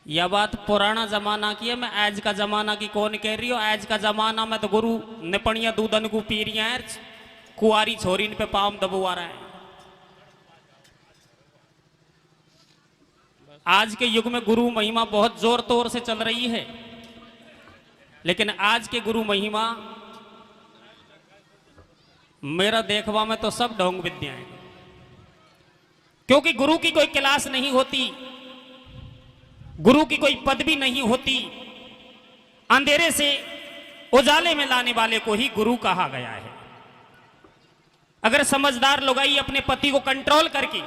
यह बात पुराना जमाना की है, मैं आज का जमाना की कौन कह रही हो। आज का जमाना में तो गुरु निपणिया दूधन को पी रही है, कुआरी छोरी पे पाम दबवा रहा है। आज के युग में गुरु महिमा बहुत जोर तोर से चल रही है, लेकिन आज के गुरु महिमा मेरा देखवा में तो सब ढोंग विद्याएं, क्योंकि गुरु की कोई क्लास नहीं होती, गुरु की कोई पदवी नहीं होती। अंधेरे से उजाले में लाने वाले को ही गुरु कहा गया है। अगर समझदार लोगाई अपने पति को कंट्रोल करके,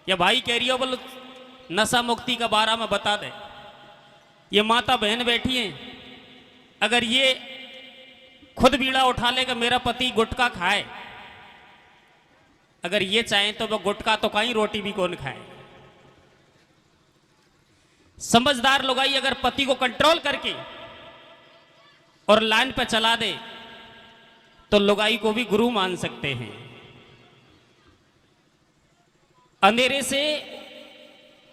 या भाई कह रही हो बोलो नशा मुक्ति का बारा में बता दे, ये माता बहन बैठी है, अगर ये खुद बीड़ा उठा लेगा मेरा पति गुटखा खाए, अगर ये चाहे तो वो गुटखा तो कहीं रोटी भी कौन खाए। समझदार लोगाई अगर पति को कंट्रोल करके और लाइन पे चला दे तो लोगाई को भी गुरु मान सकते हैं। अंधेरे से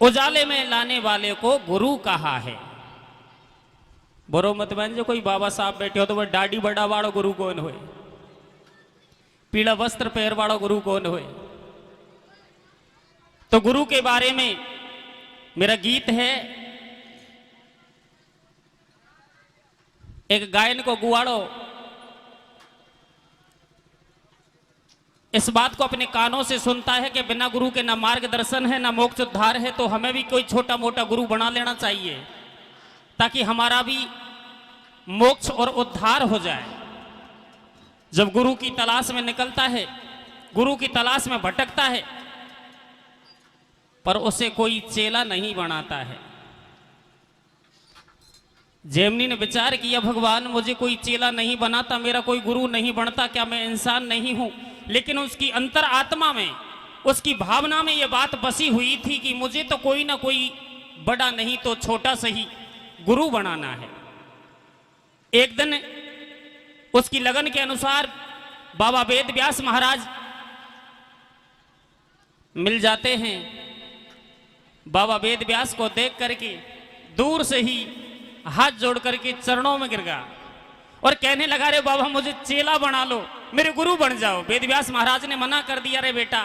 उजाले में लाने वाले को गुरु कहा है। बोरो मत बन जो कोई बाबा साहब बैठे हो तो वह दाढ़ी बड़ा वाड़ो गुरु कौन होए, पीला वस्त्र पहर वाड़ो गुरु कौन होए। तो गुरु के बारे में मेरा गीत है, एक गायन को गुआड़ो इस बात को अपने कानों से सुनता है कि बिना गुरु के ना मार्गदर्शन है ना मोक्ष उद्धार है, तो हमें भी कोई छोटा मोटा गुरु बना लेना चाहिए ताकि हमारा भी मोक्ष और उद्धार हो जाए। जब गुरु की तलाश में निकलता है, गुरु की तलाश में भटकता है, पर उसे कोई चेला नहीं बनाता है। जेमनी ने विचार किया भगवान मुझे कोई चेला नहीं बनाता, मेरा कोई गुरु नहीं बनता, क्या मैं इंसान नहीं हूं। लेकिन उसकी अंतर आत्मा में, उसकी भावना में यह बात बसी हुई थी कि मुझे तो कोई ना कोई बड़ा नहीं तो छोटा सही गुरु बनाना है। एक दिन उसकी लगन के अनुसार बाबा वेद व्यास महाराज मिल जाते हैं। बाबा वेद व्यास को देख करके दूर से ही हाथ जोड़ करके चरणों में गिर गया और कहने लगा रे बाबा मुझे चेला बना लो, मेरे गुरु बन जाओ। वेद व्यास महाराज ने मना कर दिया, रे बेटा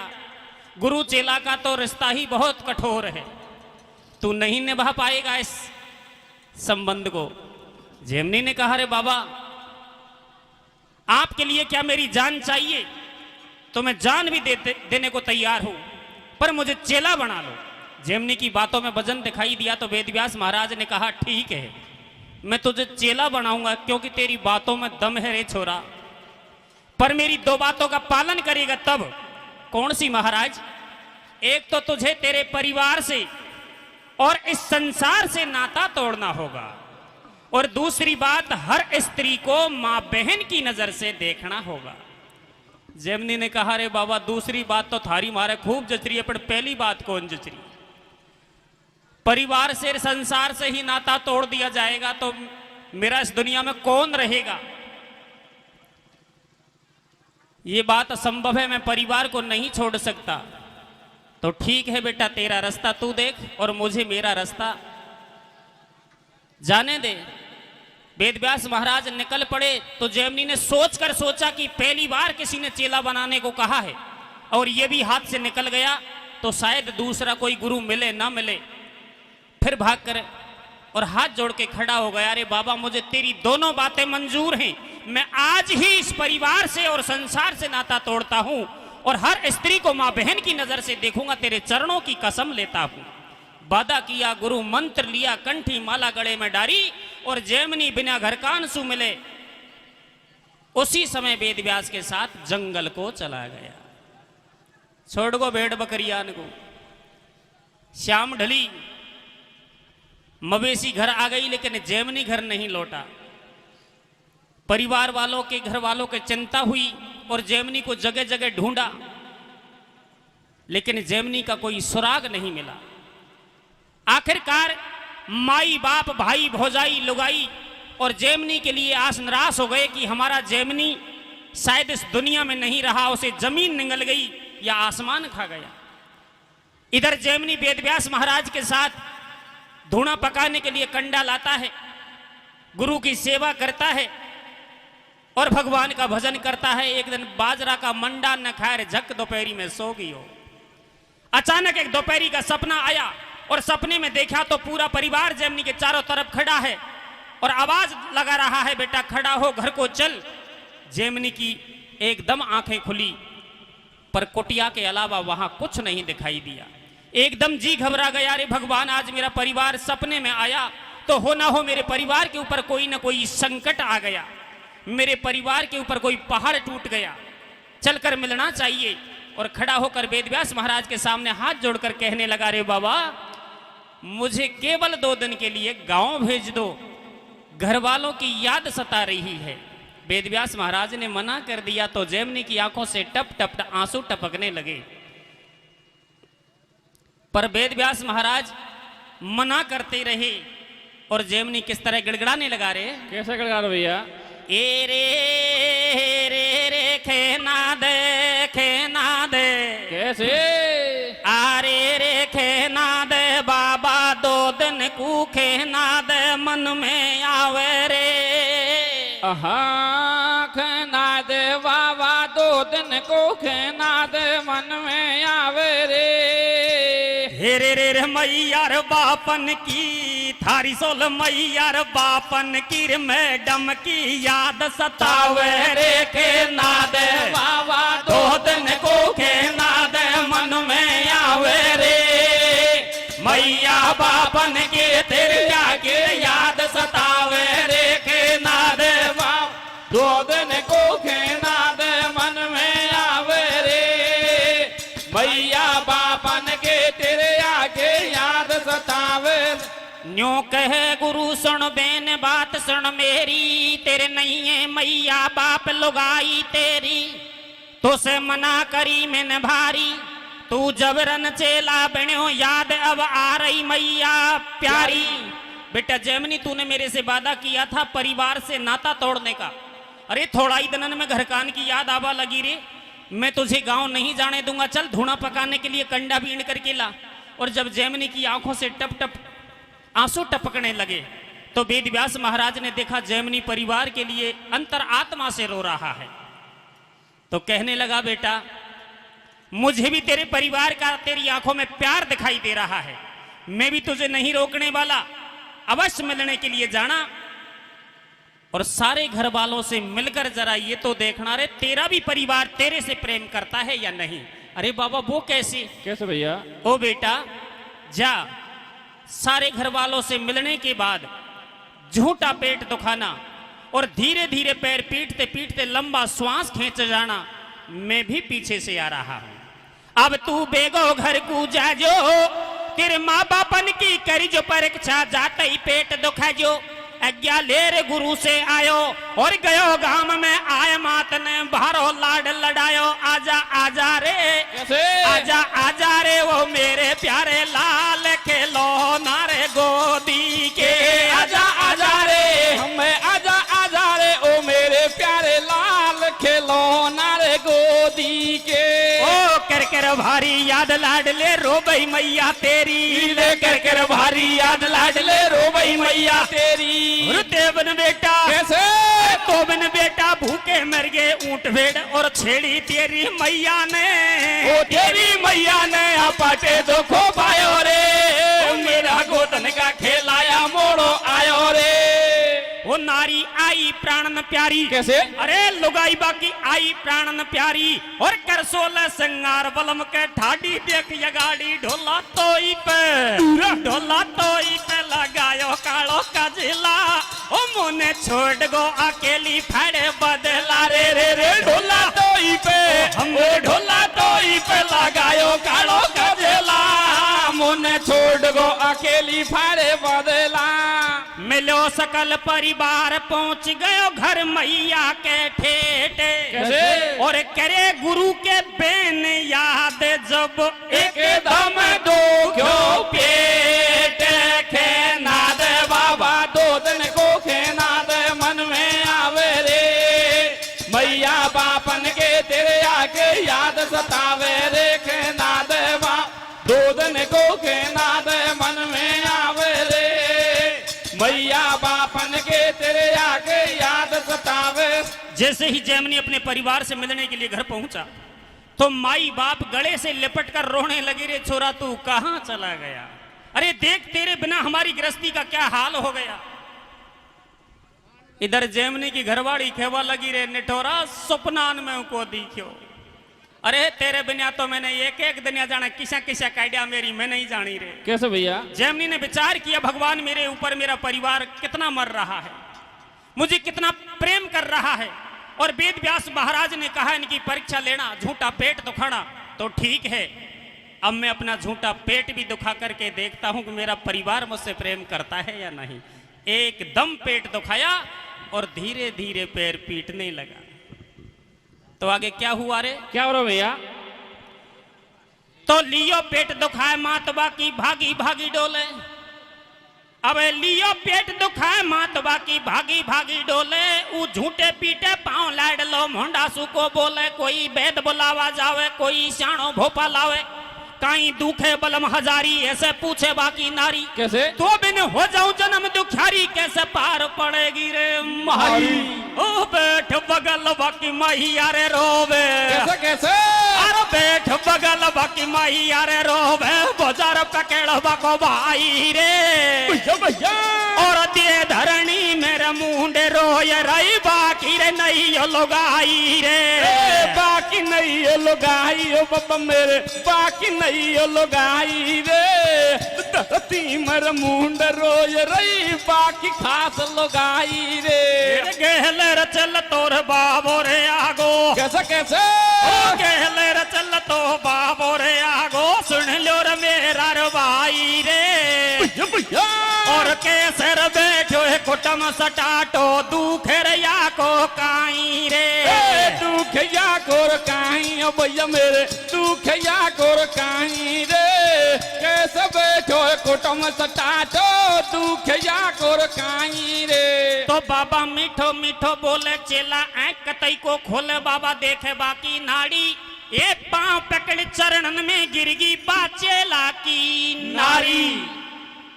गुरु चेला का तो रिश्ता ही बहुत कठोर है, तू नहीं निभा पाएगा इस संबंध को। जेमनी ने कहा रे बाबा आपके लिए क्या मेरी जान चाहिए, तो मैं जान भी देने को तैयार हूं, पर मुझे चेला बना लो। जेमनी की बातों में वजन दिखाई दिया तो वेद व्यास महाराज ने कहा ठीक है मैं तुझे चेला बनाऊंगा, क्योंकि तेरी बातों में दम है रे छोरा, पर मेरी दो बातों का पालन करेगा तब। कौन सी महाराज? एक तो तुझे तेरे परिवार से और इस संसार से नाता तोड़ना होगा, और दूसरी बात हर स्त्री को मां बहन की नजर से देखना होगा। जेमनी ने कहा रे बाबा दूसरी बात तो थारी मारे खूब जच रही है, पर पहली बात कौन जच रही? परिवार से संसार से ही नाता तोड़ दिया जाएगा तो मेरा इस दुनिया में कौन रहेगा? ये बात असंभव है, मैं परिवार को नहीं छोड़ सकता। तो ठीक है बेटा तेरा रास्ता तू देख और मुझे मेरा रास्ता जाने दे। वेदव्यास महाराज निकल पड़े तो जेमनी ने सोचकर सोचा कि पहली बार किसी ने चेला बनाने को कहा है और ये भी हाथ से निकल गया तो शायद दूसरा कोई गुरु मिले ना मिले। फिर भाग कर और हाथ जोड़ के खड़ा हो गया, अरे बाबा मुझे तेरी दोनों बातें मंजूर हैं, मैं आज ही इस परिवार से और संसार से नाता तोड़ता हूं और हर स्त्री को मां बहन की नजर से देखूंगा, तेरे चरणों की कसम लेता हूं। वादा किया, गुरु मंत्र लिया, कंठी माला गले में डारी और जेमनी बिना घर कानसू मिले उसी समय वेदव्यास के साथ जंगल को चला गया। छोड़ गो भेड़ बकरियान को। श्याम ढली, मवेशी घर आ गई, लेकिन जेमनी घर नहीं लौटा। परिवार वालों के घर वालों के चिंता हुई और जेमनी को जगह जगह ढूंढा, लेकिन जेमनी का कोई सुराग नहीं मिला। आखिरकार माई बाप भाई भौजाई लुगाई और जेमनी के लिए आस निराश हो गए कि हमारा जेमनी शायद इस दुनिया में नहीं रहा, उसे जमीन निगल गई या आसमान खा गया। इधर जेमनी वेदव्यास महाराज के साथ धूना पकाने के लिए कंडा लाता है, गुरु की सेवा करता है और भगवान का भजन करता है। एक दिन बाजरा का मंडा न खाए झक दोपहरी में सो गई हो। अचानक एक दोपहरी का सपना आया और सपने में देखा तो पूरा परिवार जेमनी के चारों तरफ खड़ा है और आवाज लगा रहा है, बेटा खड़ा हो, घर को चल। जेमनी की एकदम आंखें खुली पर कुटिया के अलावा वहां कुछ नहीं दिखाई दिया। एकदम जी घबरा गया, अरे भगवान आज मेरा परिवार सपने में आया तो हो ना हो मेरे परिवार के ऊपर कोई ना कोई संकट आ गया, मेरे परिवार के ऊपर कोई पहाड़ टूट गया, चलकर मिलना चाहिए। और खड़ा होकर वेदव्यास महाराज के सामने हाथ जोड़कर कहने लगा, रे बाबा मुझे केवल 2 दिन के लिए गांव भेज दो, घर वालों की याद सता रही है। वेदव्यास महाराज ने मना कर दिया तो जेमनी की आंखों से टप टप आंसू टपकने लगे। पर वेदव्यास महाराज मना करते रहे और जेमनी किस तरह गिड़गिड़ाने लगा, रे कैसे गड़गा रहे भैया? ए रे रे रे खेना दे कैसे? आरे रे खेना दे बाबा 2 दिन को खेना दे मन में आवे रे। आहा खेना दे बाबा 2 दिन को खेना दे मन में आवे रे। हेरे रे रे मैयार बापन की थारी सोल मैयार बापन की मैडम की याद सतावे रे। खेना दे बाबा 2 दिन को खेना दे मन में आवे रे। मैया बापन की तेरे जाके याद सतावे रे। खेना दे 2 दिन को खेना दे मन में आवे रे। भैया बापन के तेरे आगे याद सतावे। न्यो कहे गुरु सुन बेन बात सुन मेरी, तेरे नहीं है मैया बाप लुगाई तेरी, तो से मना करी मैंने भारी, तू जबरन चेला बनो याद अब आ रही मैया प्यारी। बेटा जेमनी तूने मेरे से वादा किया था परिवार से नाता तोड़ने का, अरे थोड़ा ही दिनन में घर कान की याद आवा लगी रे, मैं तुझे गांव नहीं जाने दूंगा, चल धूना पकाने के लिए कंडा बीन करके ला। और जब जेमनी की आंखों से टप टप आंसू टपकने लगे तो वेदव्यास महाराज ने देखा जेमनी परिवार के लिए अंतर आत्मा से रो रहा है, तो कहने लगा, बेटा मुझे भी तेरे परिवार का तेरी आंखों में प्यार दिखाई दे रहा है, मैं भी तुझे नहीं रोकने वाला, अवश्य मिलने के लिए जाना और सारे घर वालों से मिलकर जरा ये तो देखना रे तेरा भी परिवार तेरे से प्रेम करता है या नहीं। अरे बाबा वो कैसे? कैसे भैया? ओ बेटा जा, सारे घर वालों से मिलने के बाद झूठा पेट दुखाना और धीरे धीरे पैर पीटते पीटते लंबा श्वास खींच जाना, मैं भी पीछे से आ रहा हूं। अब तू बेगो घर को जा जो, तेरे माँ बापन की करी जो परीक्षा, जाते ही पेट दुखा जो, आज्ञा ले रे गुरु से आयो और गयो गांव में आय मात ने भारो लाड लड़ायो। आजा आजा रे कैसे? आजा आजा रे वो मेरे प्यारे लाल खेलो नारे गोदी के। आजा आजा रे हमें आजा आजा रे ओ मेरे प्यारे लाल खेलो नारे गोदी के। ओ कर भारी याद लाड ले रो बई मैया तेरी, ले कर भारी याद लाड ले रो बई मैया तेरी। तेबन बेटा कैसे? तो बिन बेटा भूखे मर गए ऊंट भेड़ और छेड़ी तेरी मैया ने, ओ तेरी मैया ने पाटे दो खो पायो रे, ओ मेरा गोदन का खेलाया मोड़ो आयो रे। वो नारी आई प्राणन प्यारी। कैसे? अरे लुगाई बाकी आई प्राणन प्यारी और कर 16 संगार बलम के ठाडी देख यगाड़ी ढोला तोई पे लगायो कालो का जिला, ओ मुने छोड़ गो अकेली फाड़े बदला रे रे रे ढोला तोई पे हमने ढोला तोई पे लगायो कालो का जिला, मुने छोड़ गो अकेली फाड़े बदला। मिलो सकल परिवार पहुंच गयो घर मैया के ठेठे। कैसे? और करे गुरु के बेन याद जब एकदम दुखो पेट खेना दे बाबा 2 दिन को खेना दे मन में आवे रे। मैया बापन के तेरे आगे याद सतावे रे। खेना दे 2 दिन को खेना दे मन में आवे रे। जैसे ही जैमिनी अपने परिवार से मिलने के लिए घर पहुंचा तो माई बाप गले से लिपट कर रोने लगे, रे छोरा तू कहां चला गया, अरे देख तेरे बिना हमारी गृहस्थी का क्या हाल हो गया। इधर जैमिनी की घरवाड़ी खेवा लगी, रे निठोरा सपनान में उनको दिखियो, अरे तेरे बिना तो मैंने एक एक दुनिया जाना किसा किसा कायदा मेरी मैं नहीं जानी रे। कैसे भैया? जैमिनी ने विचार किया, भगवान मेरे ऊपर मेरा परिवार कितना मर रहा है, मुझे कितना प्रेम कर रहा है, और वेद व्यास महाराज ने कहा इनकी परीक्षा लेना, झूठा पेट दुखाना तो ठीक है, अब मैं अपना झूठा पेट भी दुखा करके देखता हूं कि मेरा परिवार मुझसे प्रेम करता है या नहीं। एकदम पेट दुखाया और धीरे धीरे पैर पीटने लगा। तो आगे क्या हुआ रे? क्या हो रहा भैया? तो लियो पेट दुखाए मातबा की भागी भागी डोले, अब लियो पेट दुखाए मातबा की भागी भागी डोले, ऊ झूठे पीटे पांव लाड लो मुंडासू को बोले, कोई वेद बुलावा जावे कोई शाणो भोपा लावे, काई दुखे बलम हजारी ऐसे पूछे बाकी नारी, कैसे? तो बिन हो जाऊं जन्म दुखारी कैसे पार पड़ेगी रे माही, ओ बैठ बगल बाकी माही यारे रोवे, कैसे कैसे? अरे बैठ बगल बाकी माही यारे रोवे, बाजार पकेड़ बाको भाई रे भैया भैया, और दे धरणी मेरे मुंडे रोए रही बाकी रे नहीं यो लोगाई रे, बाकी नहीं ये लुगाई ओ बाबा मेरे, बाकी नहीं ये लुगाई रे, धरती मर मुंड रोय रही बाकी खास लुगाई रे। गहले रचल तोर बाबो रे आगो, कैसे कैसे? ओ गहले रचल तो बाबो रे आगो, सुन लो रे मेरा रे भाई रे, भैया भैया, और कैसर बैठो है कुटम सटाटो दुखेर या को काई रे, दुखया कोर काई ओ भैया मेरे, दुखया कोर काई रे, कैसे बैठो है कुटुम सटाटो दुखया कोर काई रे। तो बाबा मीठो मीठो बोले, चेला आंख कतई को खोले, बाबा देखे बाकी नाड़ी, एक पांव पकड़ चरणन में गिरगी बाचेला की नारी।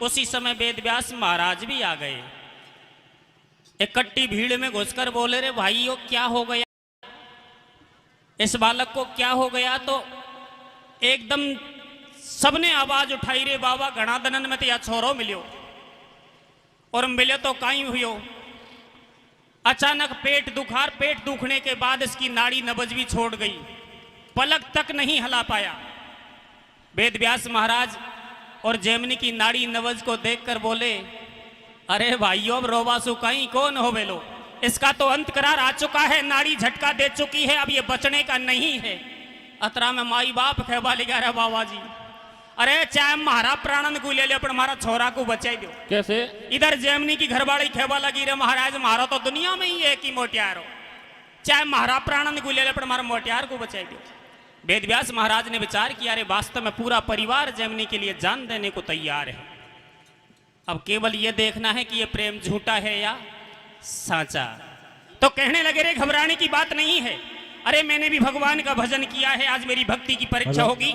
उसी समय वेद व्यास महाराज भी आ गए, इकट्ठी भीड़ में घुसकर बोले, रे भाइयों क्या हो गया, इस बालक को क्या हो गया। तो एकदम सबने आवाज उठाई, रे बाबा घना दनन में तो या छोरो मिलियो, और मिले तो काई हुयो, अचानक पेट दुखार, पेट दुखने के बाद इसकी नाड़ी नब्ज भी छोड़ गई, पलक तक नहीं हिला पाया। वेद व्यास महाराज और जैमिनी की नाड़ी नब्ज को देखकर बोले, अरे भाइयों अब रोबासु कहीं कौन हो बेलो, इसका तो अंत करार आ चुका है, नाड़ी झटका दे चुकी है, अब ये बचने का नहीं है। अतरा में माई बाप खेबा लिखा रहे बाबा जी, अरे चाहे महारा प्राणन को ले ले पर हमारा छोरा को बचाई दो। कैसे? इधर जैमिनी की घरवाड़ी खेबा लगी रे, महाराज महारा तो दुनिया में ही एक ही मोटियार हो, चाहे महारा प्राणन को ले ले पर हमारा मोटियार को बचाई दो। वेद व्यास महाराज ने विचार किया, रे वास्तव में पूरा परिवार जैमिनी के लिए जान देने को तैयार है, अब केवल ये देखना है कि ये प्रेम झूठा है या साचा। तो कहने लगे, रे घबराने की बात नहीं है, अरे मैंने भी भगवान का भजन किया है, आज मेरी भक्ति की परीक्षा होगी,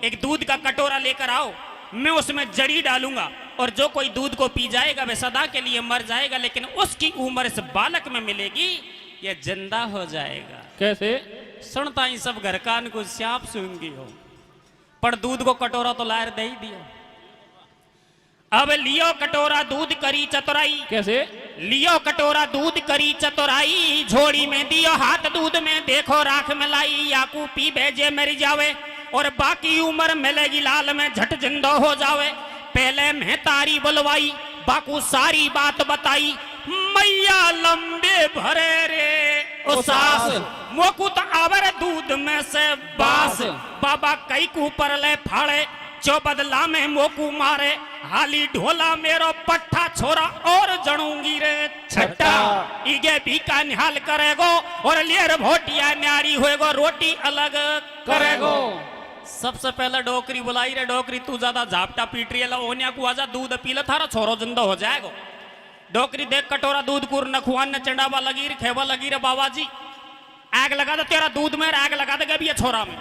एक दूध का कटोरा लेकर आओ, मैं उसमें जड़ी डालूंगा, और जो कोई दूध को पी जाएगा वह सदा के लिए मर जाएगा, लेकिन उसकी उम्र इस बालक में मिलेगी, यह जिंदा हो जाएगा। कैसे? सुनता ही सब घर कान को श्याप सूंगी हो, पर दूध को कटोरा तो लायर दे ही दिया। अब लियो कटोरा दूध करी चतुराई, कैसे? लियो कटोरा दूध करी चतुराई, झोड़ी में दियो हाथ दूध में देखो राख मिलाई, याकू पी भेजे मर जावे, और बाकी उम्र मिलेगी लाल में झट जिंदा हो जावे। पहले मैं तारी बुलवाई, बाकू सारी बात बताई, मैया लंबे भरे रे ओ सास, मोकुत आवर दूध में से बास, बाबा कई को पर ले फाड़े, जो बदला में मोकू मारे, हाली ढोला मेरो पट्ठा छोरा और जणूंगी रे छट्टा, इगे भी का निहाल करेगो, और लेर भोटिया न्यारी होएगो, रोटी अलग करेगो। सबसे पहले डोकरी बुलाई, रे डोकरी तू ज्यादा झापटा पीट रही है, ओनिया को आजा दूध पीला, थारा छोरो जिंदा हो जाएगो। डोकरी देख कटोरा दूध कुर नखुआन न चंडावा लगी रे, खेवा लगी रे, बाबा जी आग लगा दे तेरा दूध में, आग लगा देगा भी छोरा में,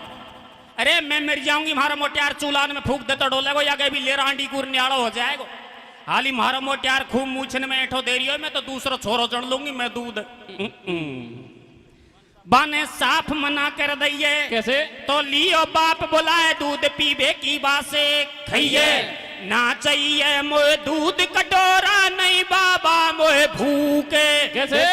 अरे मैं मर जाऊंगी, मारा मोटियार चूल्हान में फूक देता डोलेगो, या भी ले रांडी कुर न्याड़ो हो जाएगो। हाली मारा मोटियार खूब मूछन में ऐठो दे रही हो, मैं तो दूसरा छोरो चढ़ लूंगी मैं दूध। बाने साफ मना कर दइए। कैसे? तो लियो बाप बुलाए दूध पीबे की बासे खइए। ना चाहिए मोए दूध कटोरा नहीं बाबा मोए भूखे। कैसे?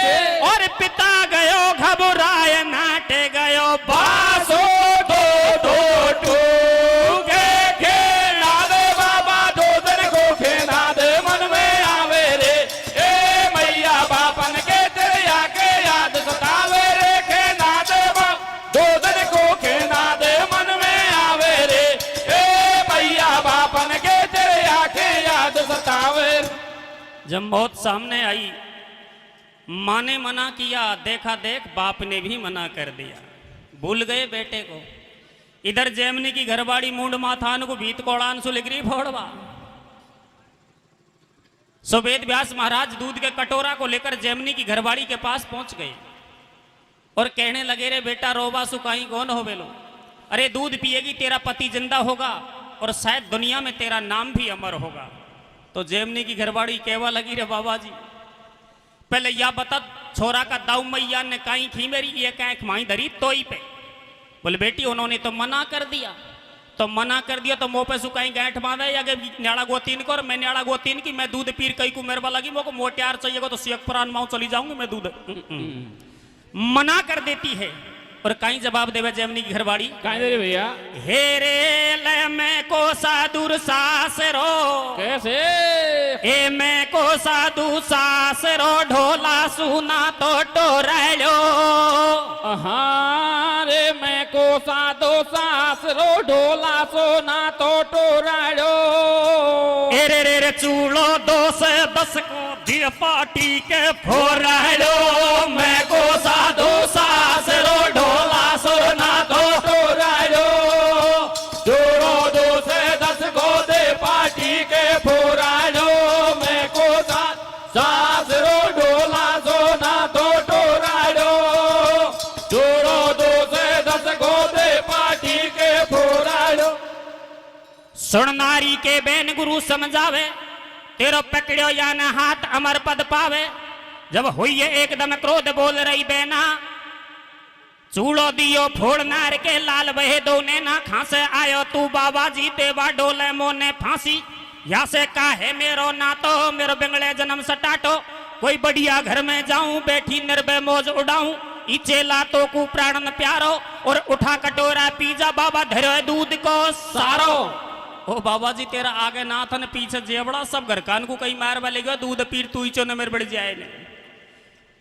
और पिता गयो घबराए नाटे गयो बासो दो दो टूके के नादे बाबा दो दिन को के नादे मन में आवे रे। ए मैया बापन के तेरे आके याद सतावे रे के नादे दो दिन को के नादे मन में आवे रे। ए मैया बापन के तेरे आके याद सतावे। जब मौत सामने आई माँ ने मना किया, देखा देख बाप ने भी मना कर दिया, भूल गए बेटे को। इधर जैमिनी की घरवाड़ी मूंड माथान को भीत कोड़ान सुलिगरी फोड़वा। सो वेद व्यास महाराज दूध के कटोरा को लेकर जैमिनी की घरवाड़ी के पास पहुंच गए और कहने लगे, रे बेटा रोबा सुकाई कौन हो बेलो, अरे दूध पिएगी तेरा पति जिंदा होगा और शायद दुनिया में तेरा नाम भी अमर होगा। तो जैमिनी की घरवाड़ी कहवा लगी, रे बाबा जी पहले या बता छोरा का दाऊ मैया ने काई खी मेरी ये कैक माई धरी तोई पे। बोले बेटी उन्होंने तो मना कर दिया, तो मना कर दिया तो मुंह पे सुकाई गैठ बांधा या न्याड़ा गोतीन को, और मैं न्याड़ा गोतीन की मैं दूध पीर कई को मेरवा लगी मोको मोटियार चाहिए तो सियक पुरान माऊ चली जाऊंगी मैं दूध। मना कर देती है। और कहीं जवाब देवे जैमिनी की घरवाड़ी, कहीं दे भैया हे रे ले मैं को साधुर सासरो। कैसे? ए मैं को साधु सासरो ढोला सुना तो टोरालो। रे मैं को साधो सासरो ढोला सोना तो टोराड़ो। ए रे चूड़ो 2 से 10 को दिया पार्टी के फोरालो। मैं को साधो सासरो ढोला सोना तो टोराड़ो। जोड़ो 2 से 10 को दे पार्टी के फोराड़ो। मैं को सासरो ढोला सोना तो टोराड़ो। जोड़ो 2 से 10 को दे पार्टी के फोराड़ो। सुन नारी के बेन गुरु समझावे, तेरो पकड़ो या न हाथ अमर पद पावे। जब हुई एकदम क्रोध बोल रही बेना, चूड़ो दियो फोड़ नार के लाल बहे दो ने ना खांसे आयो तू बाबा जी देवा डोले मोने फांसी। या से काहे मेरो ना तो मेरो बिंगड़े जन्म सटाटो। कोई बढ़िया घर में जाऊं बैठी निर्भय मौज उड़ाऊं। इचेला तो कु प्राणन प्यारो और उठा कटोरा पीजा बाबा धरो दूध को सारो। ओ बाबा जी तेरा आगे नाथन पीछे जेबड़ा सब घर कान को कहीं मार वाले गया दूध पीर तू इचो ने मेरे बढ़ जाए ने।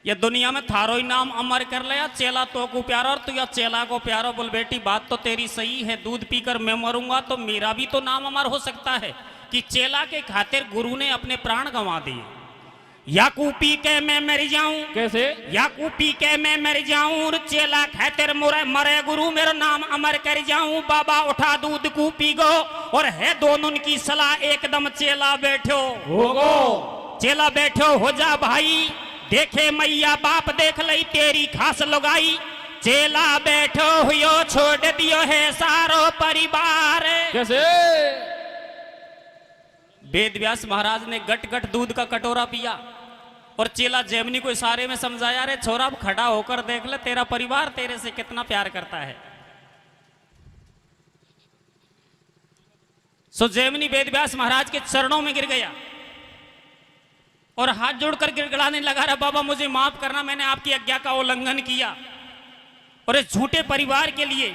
ये दुनिया में थारो ही नाम अमर कर लिया, चेला तो को प्यारो और तू या चेला को प्यारो। बोल बेटी बात तो तेरी सही है, दूध पीकर मैं मरूंगा तो मेरा भी तो नाम अमर हो सकता है कि चेला के खातिर गुरु ने अपने प्राण गंवा दिए। याकू पी के मैं मर जाऊं। कैसे? याकू पी के मैं मर जाऊं, चेला खातिर मुरे मरे गुरु मेरा नाम अमर कर जाऊं। बाबा उठा दूध को पीगो और है दोनों की सलाह एकदम चेला बैठो होगो। चेला बैठो हो जा भाई, देखे मैया बाप देख लई तेरी खास लगाई। चेला बैठो हुयो छोड़ दियो है सारो परिवार। कैसे? वेद व्यास महाराज ने गट गट दूध का कटोरा पिया और चेला जैमिनी को इशारे में समझाया, रे छोरा अब खड़ा होकर देख ले तेरा परिवार तेरे से कितना प्यार करता है। सो जैमिनी वेद व्यास महाराज के चरणों में गिर गया और हाथ जोड़कर गिड़गिड़ाने लगा, रे बाबा मुझे माफ करना, मैंने आपकी आज्ञा का उल्लंघन किया और इस झूठे परिवार के लिए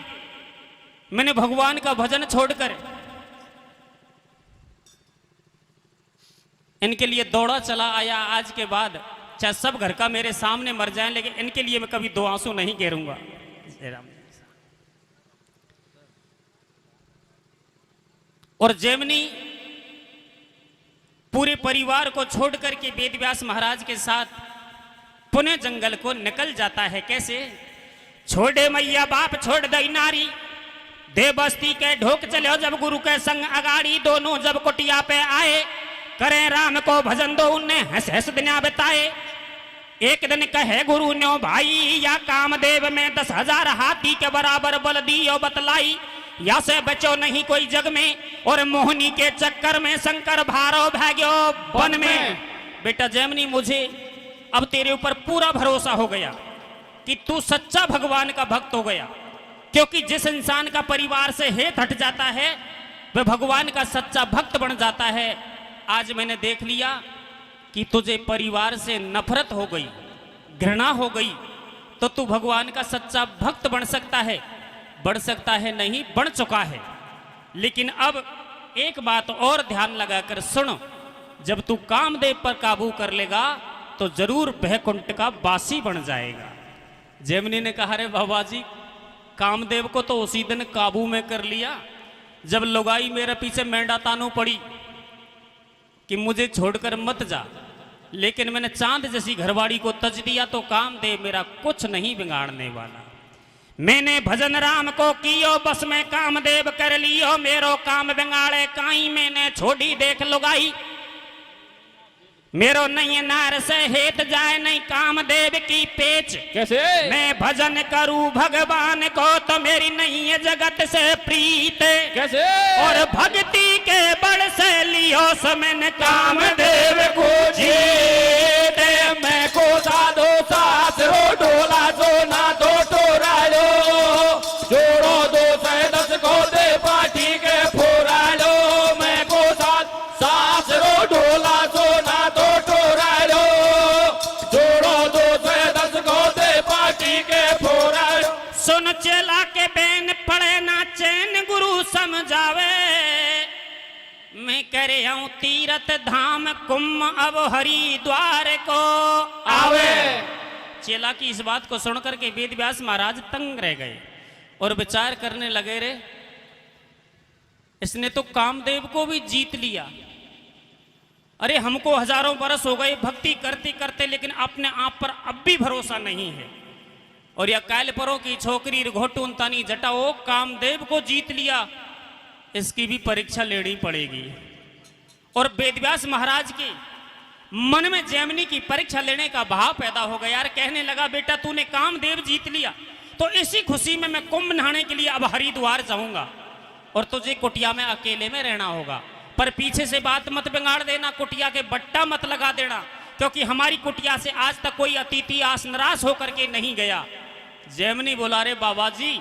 मैंने भगवान का भजन छोड़कर इनके लिए दौड़ा चला आया। आज के बाद चाहे सब घर का मेरे सामने मर जाएं, लेकिन इनके लिए मैं कभी 2 आंसू नहीं गिरूंगा। और जैमिनी पूरे परिवार को छोड़ करके वेद व्यास महाराज के साथ पुनः जंगल को निकल जाता है। कैसे? छोड़े मैया बाप छोड़ दई नारी, दे बस्ती के ढोक चले जब गुरु के संग अगाड़ी। दोनों जब कुटिया पे आए करें राम को भजन दो, उन्हें हंस हंस दुनिया बताए। एक दिन कहे गुरु न्यो भाई, या कामदेव में 10,000 हाथी के बराबर बल दियो बतलाई। या से बचो नहीं कोई जग में, और मोहनी के चक्कर में शंकर भारो भाग्यो वन में। बेटा जैमिनी मुझे अब तेरे ऊपर पूरा भरोसा हो गया, कि तू सच्चा भगवान का भक्त हो गया, क्योंकि जिस इंसान का परिवार से हेत हट जाता है वह भगवान का सच्चा भक्त बन जाता है। आज मैंने देख लिया कि तुझे परिवार से नफरत हो गई, घृणा हो गई, तो तू भगवान का सच्चा भक्त बन सकता है। बढ़ सकता है नहीं, बन चुका है। लेकिन अब एक बात और ध्यान लगाकर सुनो, जब तू कामदेव पर काबू कर लेगा तो जरूर वैकुंठ का वासी बन जाएगा। जैमिनी ने कहा, रे बाबा जी, कामदेव को तो उसी दिन काबू में कर लिया जब लुगाई मेरे पीछे मेंढा तानू पड़ी कि मुझे छोड़कर मत जा, लेकिन मैंने चांद जैसी घरवाड़ी को तज दिया तो कामदेव मेरा कुछ नहीं बिगाड़ने वाला। मैंने भजन राम को कियो, बस में कामदेव कर लियो, मेरो काम बिगाड़े काई, मैंने छोड़ी देख लुगाई, मेरो नहीं नार से हेत जाए नहीं कामदेव की पेच। कैसे? मैं भजन करूं भगवान को तो मेरी नहीं है जगत से प्रीत। कैसे? और भक्ति के बल से लियो समन कामदेव को जीत, मैं को साधो सासरो ढोला सो ना तो टोरालो, जोड़ो 210 को दे पाठी के फोरालो, मैं को सासरो ढोला सो ना तो टोरालो, जोड़ो 210 को दे पाठी के फोरालो। सुन चेला के बेन पड़े ना चैन गुरु समझावे, मैं करे आऊं तीरथ धाम कुंभ अब हरिद्वार को आवे। चेला की इस बात को सुनकर के वेद व्यास महाराज तंग रह गए और विचार करने लगे, रे इसने तो कामदेव को भी जीत लिया। अरे हमको हजारों बरस हो गए भक्ति करते करते, लेकिन अपने आप पर अब भी भरोसा नहीं है। और यह कालपरों की छोकरी घोटून तानी जटाओ कामदेव को जीत लिया, इसकी भी परीक्षा लेनी पड़ेगी। और वेदव्यास महाराज के मन में जैमिनी की परीक्षा लेने का भाव पैदा हो गया। यार कहने लगा, बेटा तूने कामदेव जीत लिया तो इसी खुशी में मैं कुंभ नहाने के लिए अब हरिद्वार जाऊंगा और तुझे कुटिया में अकेले में रहना होगा। पर पीछे से बात मत बिगाड़ देना, कुटिया के बट्टा मत लगा देना, क्योंकि हमारी कुटिया से आज तक कोई अतिथि आस निराश होकर के नहीं गया। जैमिनी बोला, रे बाबा जी,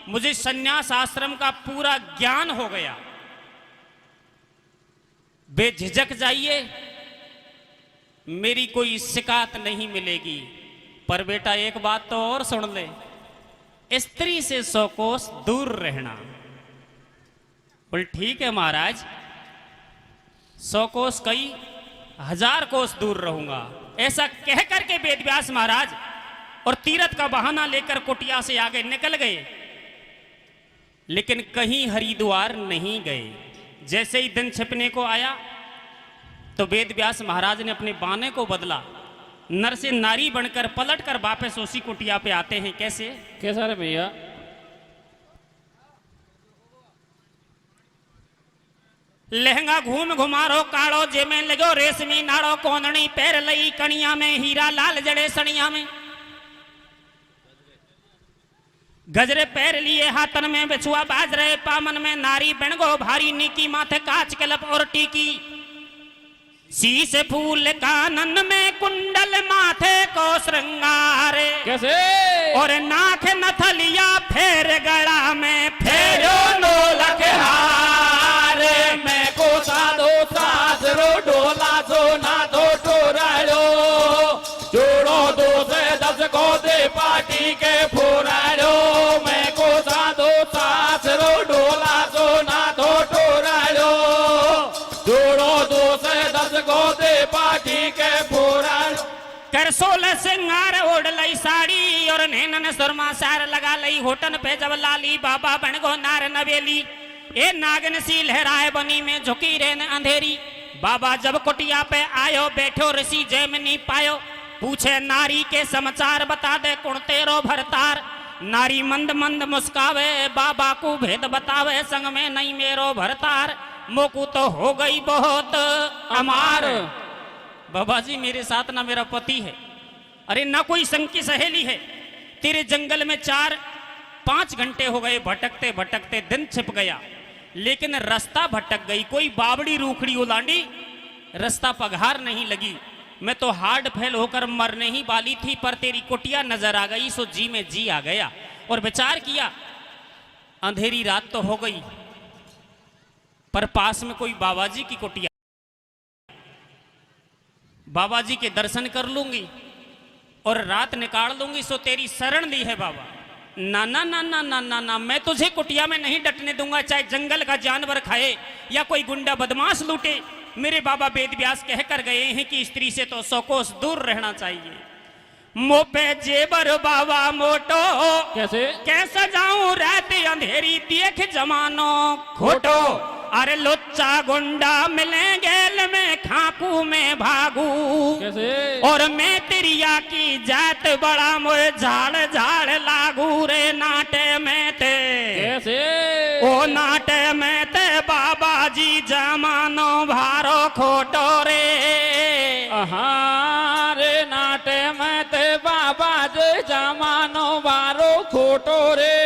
मुझे सन्यास आश्रम का पूरा ज्ञान हो गया, बेझिझक जाइए, मेरी कोई शिकायत नहीं मिलेगी। पर बेटा एक बात तो और सुन ले, स्त्री से 100 कोस दूर रहना। बोल ठीक है महाराज, 100 कोस कई 1000 कोस दूर रहूंगा। ऐसा कह करके वेदव्यास महाराज और तीरथ का बहाना लेकर कुटिया से आगे निकल गए, लेकिन कहीं हरिद्वार नहीं गए। जैसे ही दिन छिपने को आया तो वेदव्यास महाराज ने अपने बाने को बदला, नर से नारी बनकर पलटकर वापस उसी कुटिया पे आते हैं। कैसे? कैसा रे भैया? लहंगा घूम घुमारो काड़ो, जे में लगो रेशमी नाड़ो, कोंदणी पैर लई कणिया में, हीरा लाल जड़े सणिया में, गजरे पैर लिए हाथन में, बिछुआ बाज रहे पामन में, नारी बणगो भारी नीकी, माथे कांच कलप और टीकी, शीश फूल कानन में, कुंडल माथे को श्रृंगार। कैसे? और नाक नथलिया फेर गड़ा में, फेरो नो लखहार, मैं को साधो सासरो ढोला सो ना तो टोरालो, जोड़ो 210 को दे पाठी के फोरालो, मैं को साधो सासरो ढोला सो ना तो टोरालो, जोड़ो 210 को दे पाठी के फोरालो। कर 16 सिंगार ओढ़ लई साड़ी, और नैनन सुरमा सार लगा लई, होटन पे जब लाली, बाबा बन गो नार नवेली, ए नागन सी लहराए बनी में झुकी रेन अंधेरी। बाबा जब कुटिया पे आयो, बैठो ऋषि जैमिनी पायो, पूछे नारी के समाचार, बता दे कुण तेरो भरतार। नारी मंद मंद मुस्कावे, बाबा को भेद बतावे, संग में नहीं मेरो भरतार, मोकू तो हो गई बहुत अमार। बाबा जी मेरे साथ ना मेरा पति है, अरे ना कोई संग की सहेली है, तेरे जंगल में 4-5 घंटे हो गए भटकते भटकते, दिन छिप गया, लेकिन रास्ता भटक गई, कोई बावड़ी रूखड़ी उलांडी, रास्ता पघार नहीं लगी। मैं तो हार्ड फेल होकर मरने ही वाली थी, पर तेरी कुटिया नजर आ गई, सो जी में जी आ गया। और विचार किया, अंधेरी रात तो हो गई, पर पास में कोई बाबा जी की कुटिया, बाबा जी के दर्शन कर लूंगी और रात निकाल लूंगी। सो तेरी शरण ली है बाबा। ना ना ना ना ना ना ना, मैं तुझे कुटिया में नहीं डटने दूंगा, चाहे जंगल का जानवर खाए या कोई गुंडा बदमाश लूटे। मेरे बाबा वेद व्यास कह कर गए हैं कि स्त्री से तो 100 कोस दूर रहना चाहिए। मोपे जेबर बाबा मोटो, कैसे कैसा जाऊं रात अंधेरी देख जमानो खोटो। अरे लुच्चा गुंडा मिले गैल में खाकू में भागू, कैसे और मैं तिरिया की जात बड़ा मोए झाड़ झाड़ लागू रे नाटे में ते। कैसे ओ नाटे में ते बाबा जी जमानो भारो खोटो रे। रे नाटे में ते बाबा जे जमानो बारो खोटो रे।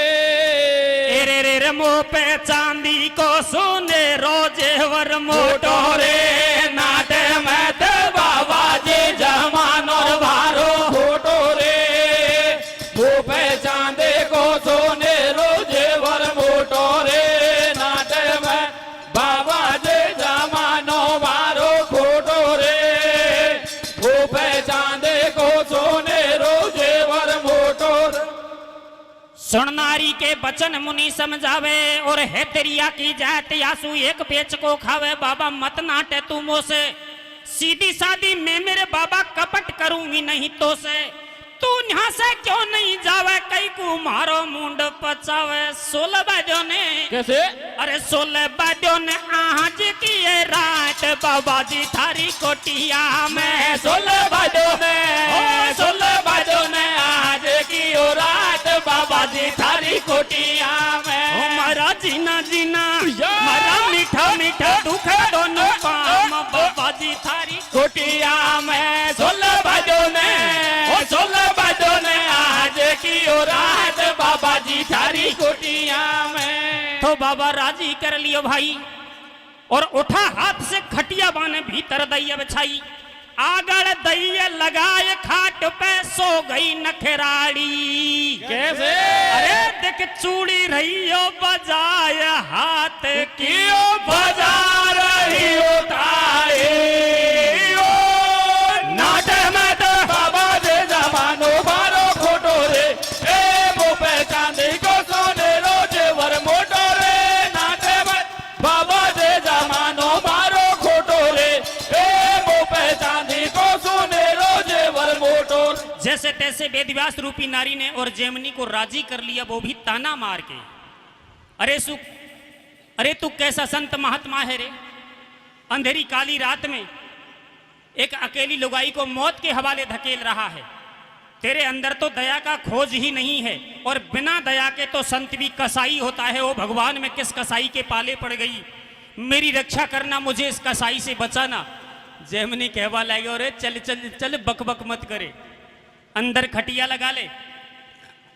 रे रे रे मुँह पे चांदी को सोने रोजेवर मोटो रे। नाटे में ते बाबा जे जमानो बारो खोटो रे। मुँह पे चांदे को सोने रोजेवर मोटो रे। नाटे में बाबा जे जमानो बारो खोटो रे। मुँह पे चांदे को सोने रोजेवर मोटो रे। सुन नारी के बचन मुनि समझावे, और है तेरिया की जात यासु एक पेच को खावे। बाबा मत नाटे तू मोसे, सीधी सादी मैं मेरे बाबा कपट करूंगी नहीं तो से। तू यहाँ से क्यों नहीं जावे, कई को मारो मुंड पचावे। 16 बजो ने, कैसे अरे 16 बजो ने आज की ये रात बाबा जी थारी कोटिया में। 16 बजो ने, 16 बजो ने आज की ओ रात बाबा जी थारी कोटिया में। मारा जीना जीना मारा मीठा मीठा दुख दोनों काम बाबा जी थारी कोटिया में। 16 बजो ने, 16 बजो ने आज की ओ रात बाबा जी थारी कोटिया में। तो बाबा राजी कर लियो भाई, और उठा हाथ से खटिया बाने भीतर दैया बिछाई। आगड़ दैया लगाए खाट पे सो गई नखराड़ी। कैसे अरे देख चूड़ी रही हो बजाय हाथ की कियो बजा रही उताए। नाटे में तो बाबा जे जमानो बारो खोटो रे। ए वो पे चांदी को सोने रोजे वर मोटो रे। नाटे में बाबा जे जमानो बारो खोटो रे। ए वो पे चांदी को सोने रोजे वर मोटो रे। जैसे तैसे वेदव्यास रूपी नारी ने और जेमनी को राजी कर लिया, वो भी ताना मार के। अरे तू कैसा संत महात्मा है रे, अंधेरी काली रात में एक अकेली लुगाई को मौत के हवाले धकेल रहा है। तेरे अंदर तो दया का खोज ही नहीं है, और बिना दया के तो संत भी कसाई होता है। ओ भगवान, मैं किस कसाई के पाले पड़ गई, मेरी रक्षा करना, मुझे इस कसाई से बचाना। जेमनी कहवा लगे, अरे चल चल चल बक बक मत करे, अंदर खटिया लगा ले,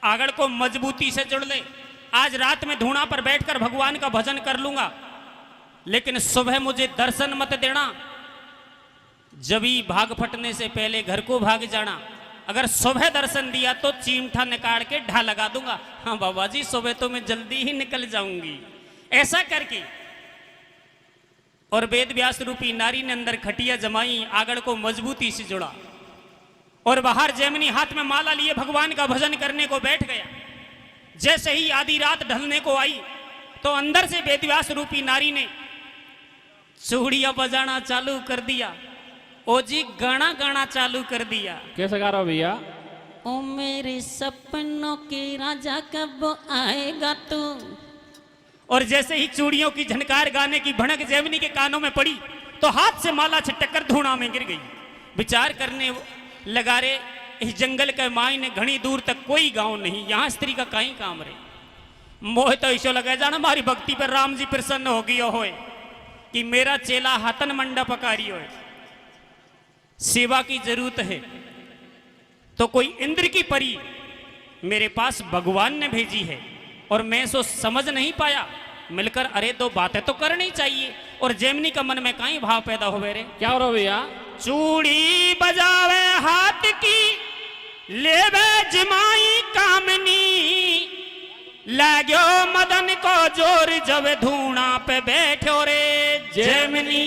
आगड़ को मजबूती से जुड़ ले। आज रात में धूणा पर बैठकर भगवान का भजन कर लूंगा, लेकिन सुबह मुझे दर्शन मत देना। जबी भाग फटने से पहले घर को भाग जाना। अगर सुबह दर्शन दिया तो चीमठा निकाल के ढा लगा दूंगा। हाँ बाबा जी, सुबह तो मैं जल्दी ही निकल जाऊंगी। ऐसा करके और वेद व्यास रूपी नारी ने अंदर खटिया जमाई, आगड़ को मजबूती से जुड़ा, और बाहर जेमनी हाथ में माला लिए भगवान का भजन करने को बैठ गया। जैसे ही आधी रात ढलने को आई, तो अंदर से वेदव्यास रूपी नारी ने चूड़िया बजाना चालू कर दिया। ओ जी गाना गाना चालू कर दिया। कैसे गा रहा हो भैया? ओ मेरे सपनों के राजा कब आएगा तू। और जैसे ही चूड़ियों की झनकार गाने की भनक जेमनी के कानों में पड़ी, तो हाथ से माला छिटक कर धूणा में गिर गई। विचार करने लगा, रे इस जंगल के मायने घनी दूर तक कोई गांव नहीं, यहाँ स्त्री का कहीं काम रे। मोह तो ऐसा लगा जाना हमारी भक्ति पर राम जी प्रसन्न हो गया होए कि मेरा चेला हाथन मंडा पकारी होए। सेवा की जरूरत है तो कोई इंद्र की परी मेरे पास भगवान ने भेजी है, और मैं सो समझ नहीं पाया। मिलकर अरे दो बातें तो करनी चाहिए। और जेमनी का मन में कहीं भाव पैदा हो रहे। क्या हो रहा भैया? चूड़ी बजावे हाथ की लेवे जमाई कामनी लाग्यो मदन को जोर जब धूणा पे बैठो रे जेमनी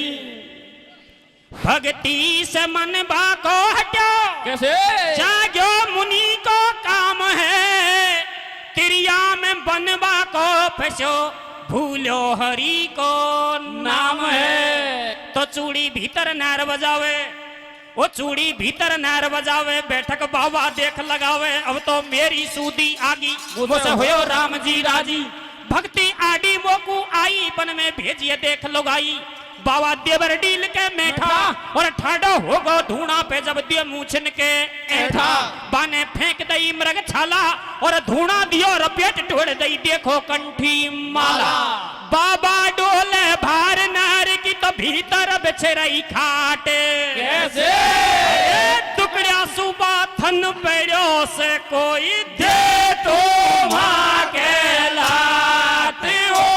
भक्ति से मन बाको हटो कैसे जाग्यो मुनि को काम है तिरिया में बनवा को फंसो भूलो हरि को नाम है। तो चूड़ी भीतर नार बजावे वो चूड़ी भीतर नार बजावे बैठक बाबा देख लगावे अब तो मेरी सूदी आगी वो से होयो राम जी राजी भक्ति आडी मोकू आई बन में भेजिए देख लोगाई बाबा देवर डील के मेठा और ठाडो होगो धूणा पे जब दियो मूछन के ऐठा बाने फेंक दई मृग छाला और धूणा दियो रपेट टोड़ दई देखो कंठी माला बाबा डोले भार नार की तो भीतर बिछे रही खाटे कैसे टुकड़िया सुबह थन पेड़ो से कोई दे तो मां के लाते हो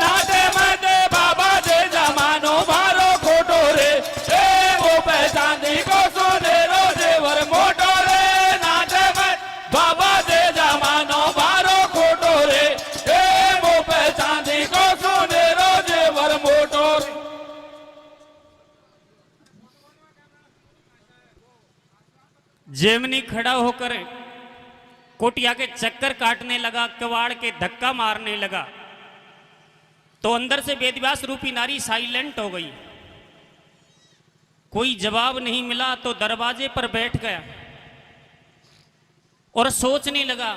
नाते मदे बाबा दे जमानो मारो खोटो रे ए वो पहचानी को सोने रो देवर मोटो रे नाते मद बाबा दे जमानो मारो खोटो रे ए वो पहचानी को सोने रो देवर मोटो रे। जेमनी खड़ा होकर कोटिया के चक्कर काटने लगा कवाड़ के धक्का मारने लगा तो अंदर से वेदव्यास रूपी नारी साइलेंट हो गई कोई जवाब नहीं मिला तो दरवाजे पर बैठ गया और सोचने लगा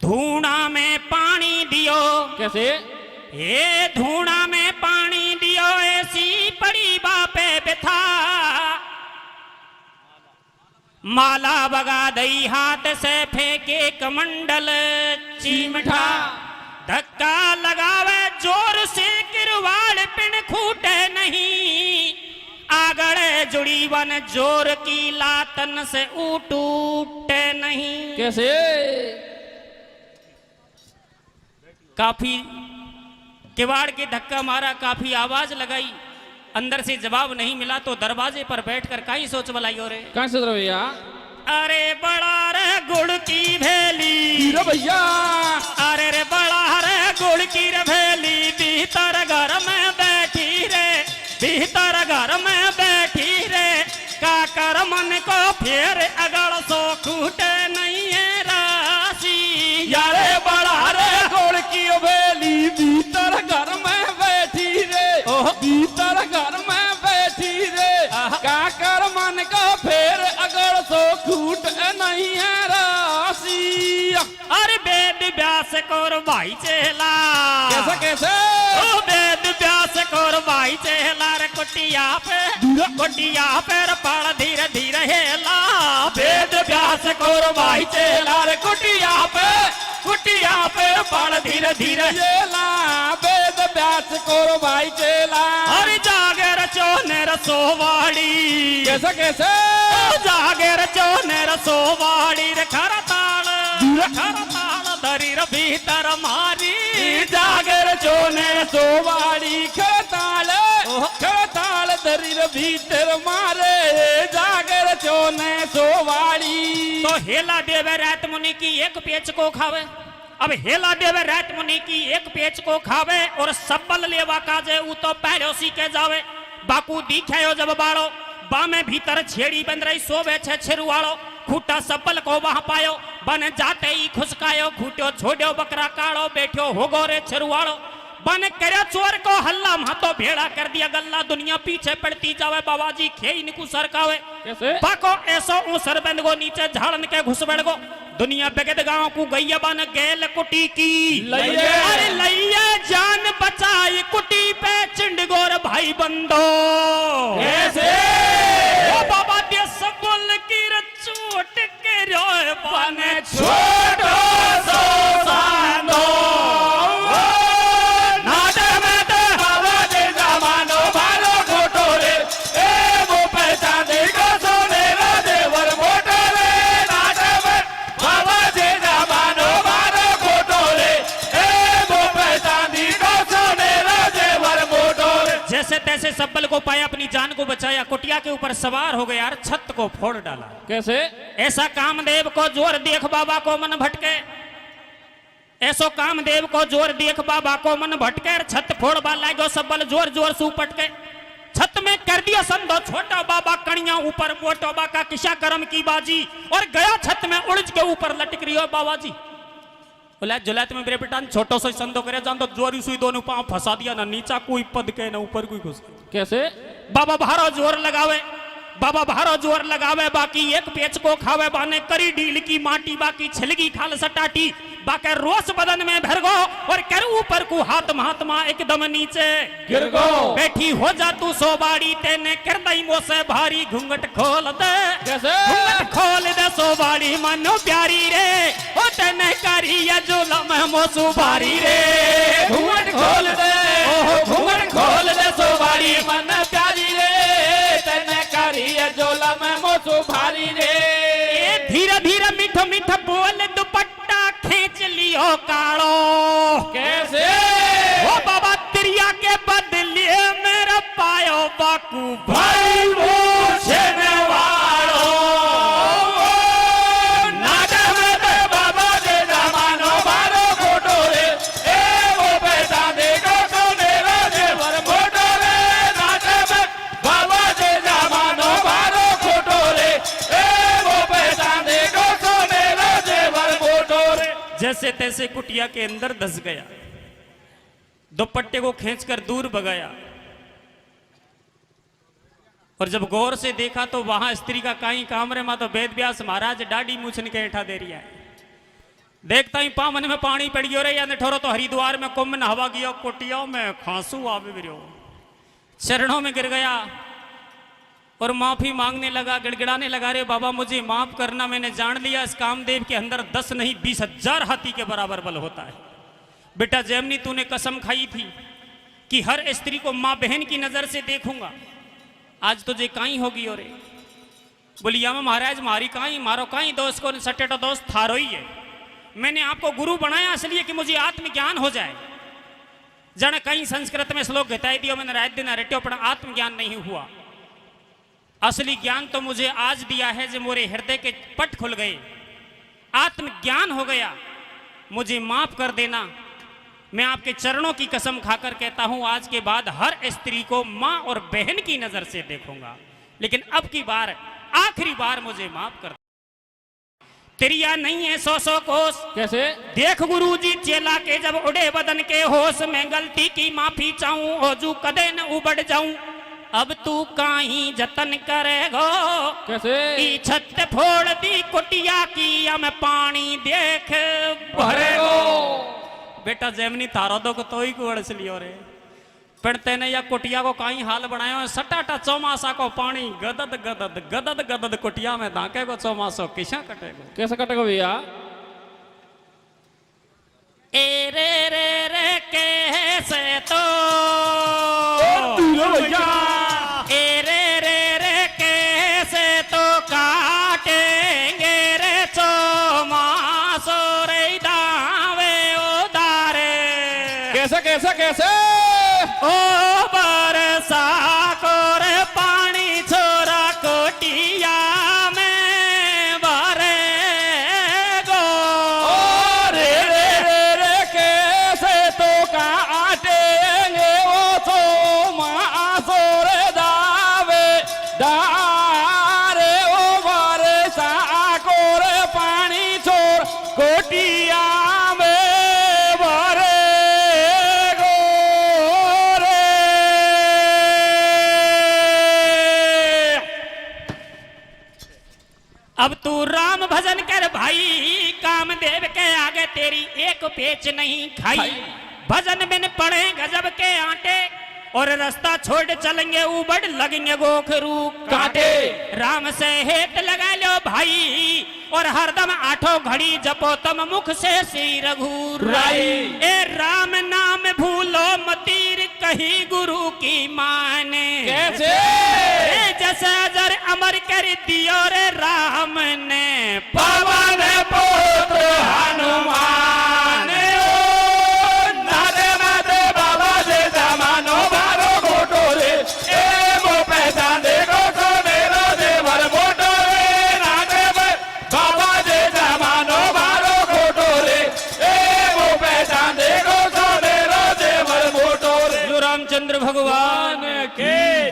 धूणा में पानी दियो कैसे ये धूणा में पानी दियो ऐसी पड़ी बापे बिथा माला बगा दई हाथ से फेंके कमंडल चिमटा धक्का लगावे जोर से किरवाड़ पिन खूटे नहीं आगड़े जुड़ी वन जोर की लातन से टूटे नहीं। कैसे काफी किवाड़ के धक्का मारा काफी आवाज लगाई अंदर से जवाब नहीं मिला तो दरवाजे पर बैठकर काई सोच बनाई हो रे कहाँ से भैया अरे बड़ा रे गुड़ की भेली भैया अरे रे बड़ा रे गुड़ की रे भेली भीतर घर में बैठी रे भीतर घर में बैठी रे का कर मन को फिर अगड़ सो खूटे नहीं है राशि यारे बड़ा रे गुड़ की भेली भीतर घर में बैठी रे भीतर घर में बैठी रे का कर मन को फिर अगर सो खूट नहीं है राशि। अरे वेद व्यास कोर भाई चेला कैसे कैसे ओ वेद व्यास कोर भाई चेला रे कुटिया पे पड़ धीरे धीरे हेला वेद व्यास कोर भाई चेला रे कुटिया पे पड़ धीरे धीरे चेला वेद व्यास कोर भाई चेला अरे जागे रचोने रसोवाड़ी कैसे कैसे जागे रचोने रसोवाड़ी रे खरा ताल दरी रे भीतर मारी जागर चोने सोवाड़ी खड़ताल दरीर भीतर मारे जागर चोने सोवाड़ी। तो हेला देवे रात मुनि की एक पेच को खावे अब हेला देवे रात मुनि की एक पेच को खावे और सब्बल लेवा काजे ऊ तो पहले सी के जावे बाकू दिखायो जब बाड़ो बामे भीतर छेड़ी बंद रही सोवे छे छिरुवाड़ो खूटा सब्बल को वहां पायो बन जाते ही खुसकायो खूट्यो छोड़ो बकरा काड़ो बैठो होगो रे छिरुवाड़ो बन करे चोर को हल्ला मातो भेड़ा कर दिया गल्ला दुनिया पीछे पड़ती जावे बाबाजी खेई निकू सरकावे कैसे बाको ऐसो ऊ सरबंद गो नीचे झाड़न के घुस बैठ गो दुनिया बेगद गांव को गैया बन गेल कुटी की लइये। अरे लइये जान बचाई कुटी पे चिंडगोर भाई बंदो कैसे ओ बाबा दे सब बोल की चोट के रोए बने छोटो सो सानो नाटे में तो बाबा दे जमानो भालो खोटो रे ए वो पहचाने को सोने रो देवर मोटो रे नाटे में बाबा दे जमानो भालो खोटो रे ए वो पहचाने को सोने रो देवर मोटो रे। जैसे जैसे तैसे सब्बल को पाया, अपनी जान को बचाया, कुटिया के ऊपर सवार हो गया और छत को फोड़ डाला। कैसे? ऐसा कामदेव को जोर देख बाबा को मन भटके, ऐसो कामदेव को जोर देख बाबा को मन भटके, छत फोड़वा लागो सब्बल जोर जोर से उपटके। छत में कर दिया संदो छोटा बाबा, कणिया ऊपर मोटो बाका, किसा कर्म की बाजी, और गया छत में उड़ज के ऊपर लटक रही हो बाबा जी। बोला जुलात में मेरे बेटा छोटो सो संदो करे जान तो जोरी सुई दोनों पांव फंसा दिया, ना नीचा कोई पद के ना ऊपर कोई घुस। कैसे? बाबा भारो जोर लगावे, बाबा भारो जोर लगावे, बाकी एक पेच को खावे, बाने करी ढील की माटी, बाकी छिलगी खाल सटाटी, बाके रोस बदन में भर गो, और कर ऊपर को हाथ महात्मा एकदम नीचे गिर गो। बैठी हो जा तू सोबाड़ी, तेने कर दई मोसे भारी, घूंघट खोल दे। कैसे? घूंघट खोल दे सोबाड़ी मनो प्यारी रे, ओ तेने करी ये जुलम मोसु भारी रे। घूंघट खोल दे, ओहो घूंघट खोल दे सोबाड़ी मन प्यारी रे, तेने करी ये जुलम मोसु भारी रे। धीरे धीरे मीठो मीठो बोल, दुपट्टा खींच लियो कालो। कैसे? ओ बाबा तिरिया के बदले मेरा पायो बाकू भाई मोछने वालो, नाटे में दे बाबा दे जमानो बारो फोटो रे, ए वो पैसा देगा तो मेरा जेवर फोटो रे, नाटे में बाबा दे जमानो बारो फोटो रे, ए वो पैसा देगा तो मेरा जेवर फोटो रे। जैसे तैसे कुटिया के अंदर धस गया, दुपट्टे को खींचकर दूर भगाया, और जब गौर से देखा तो वहां स्त्री का काई कामरे में तो वेद व्यास महाराज डाडी मूछन के ऐठा दे रिया है। देखता ही पावन में पानी पड़ गयो रे, या ठोरो तो हरिद्वार में कुंभ नहवा गया, कुटिया में खांसू आवे गिरो, चरणों में गिर गया और माफी मांगने लगा, गिड़गिड़ाने लगा, रे बाबा मुझे माफ करना, मैंने जान लिया इस कामदेव के अंदर 10 नहीं 20,000 हाथी के बराबर बल होता है। बेटा जैमनी तूने कसम खाई थी कि हर स्त्री को माँ बहन की नजर से देखूंगा, आज तुझे काई होगी। और बोलिया में महाराज मारी काई, मारो काई दोस्त को, सटे तो दोस्त थारो ही है। मैंने आपको गुरु बनाया इसलिए कि मुझे आत्मज्ञान हो जाए। जन कई संस्कृत में श्लोक घटाई दियो, मैंने रात दिन रट्यो पर आत्मज्ञान नहीं हुआ। असली ज्ञान तो मुझे आज दिया है, जो मोरे हृदय के पट खुल गए, आत्मज्ञान हो गया, मुझे माफ कर देना। मैं आपके चरणों की कसम खाकर कहता हूं, आज के बाद हर स्त्री को मां और बहन की नजर से देखूंगा, लेकिन अब की बार आखिरी बार मुझे माफ कर। तिरिया नहीं है 100 कोस। कैसे? देख गुरुजी चेला के जब उड़े बदन के होश में, गलती की माफी चाहूं ओजू कदे न उबड़ जाऊं, अब तू काहीं जतन करेगो। कैसे? ई छत फोड़ दी कुटिया की, हम पानी देख भरेगो। बेटा जैमनी थारो दो को तो ही को अड़स लियो रे, पर तेने या कुटिया को काई हाल बनायो, सटाटा चौमासा को पानी गदद गदद गदद गदद कुटिया में धाके को चौमासो किसा कटेगो। कैसे कटेगा भैया? ए रे रे रे कैसे तो भैया, ए रे रे रे कैसे तो काटेंगे रे चौमासो रे दावे उदारे। कैसे कैसे कैसे? ओ बरसा को रे पानी छोरा कोटिया में भरेगो। रे रे रे रे कैसे तो काटेंगे वो तो मासो रे दावे दारे, ओ बरसा को रे पानी छोड़ कोटिया में भरेगो रे। अब तू राम भजन कर भाई, कामदेव के आगे तेरी एक पेच नहीं खाई। भजन बिन पड़े गजब के आटे, और रास्ता छोड़ चलेंगे उबड़ लगेंगे गोखरू काटे। राम से हेट लगा लो भाई, और हरदम आठों घड़ी जपो तम मुख से श्री रघुराई। ए राम नाम भूलो मतीर कही गुरु की माने। कैसे? जैसे अजर अमर कर दियो रे राम ने पवन पुत्र हनुमान, ओ नादे नादे बाबा दे जमानो बारो घोटो रे, रामचंद्र भगवान के